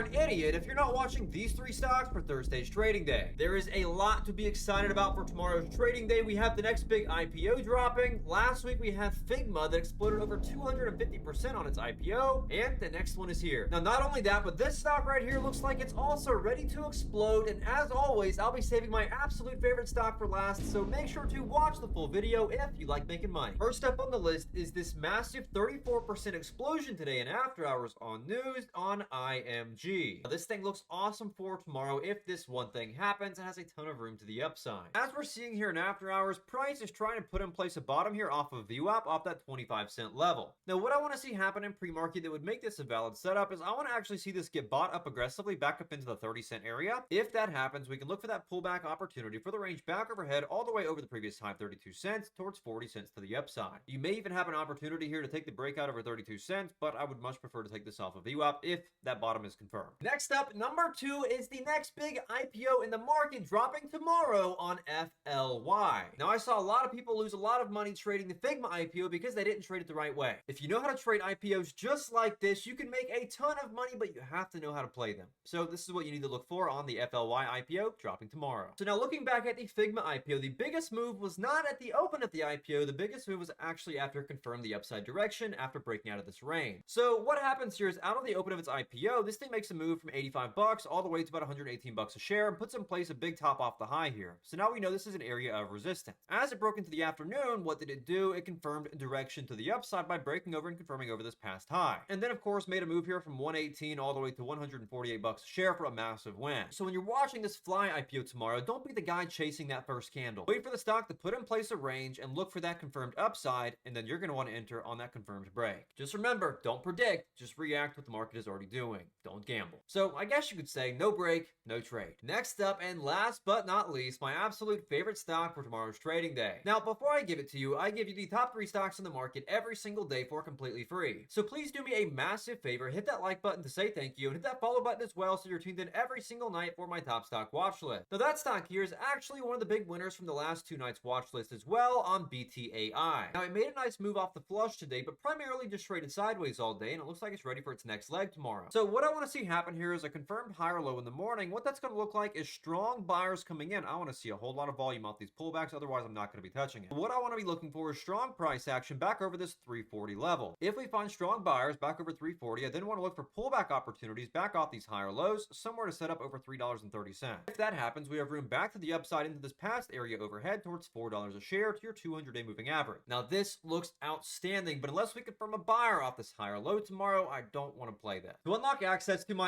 an idiot if you're not watching these three stocks for Thursday's trading day. There is a lot to be excited about for tomorrow's trading day. We have the next big IPO dropping. Last week we have Figma that exploded over 250% on its IPO, and the next one is here. Now, not only that, but this stock right here looks like it's also ready to explode, and as always, I'll be saving my absolute favorite stock for last, so make sure to watch the full video if you like making money. First up on the list is this massive 34% explosion today in after hours on news on IMG. Now, this thing looks awesome for tomorrow if this one thing happens and has a ton of room to the upside. As we're seeing here in after hours, price is trying to put in place a bottom here off of VWAP off that 25-cent level. Now, what I want to see happen in pre-market that would make this a valid setup is I want to actually see this get bought up aggressively back up into the 30-cent area. If that happens, we can look for that pullback opportunity for the range back overhead all the way over the previous high 32 cents towards 40 cents to the upside. You may even have an opportunity here to take the breakout over 32 cents, but I would much prefer to take this off of VWAP if that bottom is confirmed. Next up, number 2 is the next big IPO in the market dropping tomorrow on FLY. Now, I saw a lot of people lose a lot of money trading the Figma IPO because they didn't trade it the right way. If you know how to trade IPOs just like this, you can make a ton of money, but you have to know how to play them. So this is what you need to look for on the FLY IPO dropping tomorrow. So now looking back at the Figma IPO, the biggest move was not at the open of the IPO. The biggest move was actually after it confirmed the upside direction after breaking out of this range. So what happens here is out of the open of its IPO, this thing makes a move from 85 bucks all the way to about 118 bucks a share and puts in place a big top off the high here. So now we know this is an area of resistance. As it broke into the afternoon, what did it do? It confirmed direction to the upside by breaking over and confirming over this past high. And then of course made a move here from 118 all the way to 148 bucks a share for a massive win. So when you're watching this Fly IPO tomorrow, don't be the guy chasing that first candle. Wait for the stock to put in place a range and look for that confirmed upside, and then you're going to want to enter on that confirmed break. Just remember, don't predict, just react what the market is already doing. Don't gamble. So I guess you could say no break, no trade. Next up and last but not least, my absolute favorite stock for tomorrow's trading day. Now, before I give it to you, I give you the top 3 stocks in the market every single day for completely free. So please do me a massive favor, hit that like button to say thank you, and hit that follow button as well so you're tuned in every single night for my top stock watch list. Now, that stock here is actually one of the big winners from the last 2 nights watch list as well on BTAI. Now, it made a nice move off the flush today, but primarily just traded sideways all day, and it looks like it's ready for its next leg tomorrow. So what I want to see happen here is a confirmed higher low in the morning. What that's going to look like is strong buyers coming in. I want to see a whole lot of volume off these pullbacks, otherwise I'm not going to be touching it. What I want to be looking for is strong price action back over this 340 level. If we find strong buyers back over 340, I then want to look for pullback opportunities back off these higher lows, somewhere to set up over $3.30. If that happens, we have room back to the upside into this past area overhead towards $4 a share to your 200-day moving average. Now, this looks outstanding, but unless we confirm a buyer off this higher low tomorrow, I don't want to play that. To unlock access to my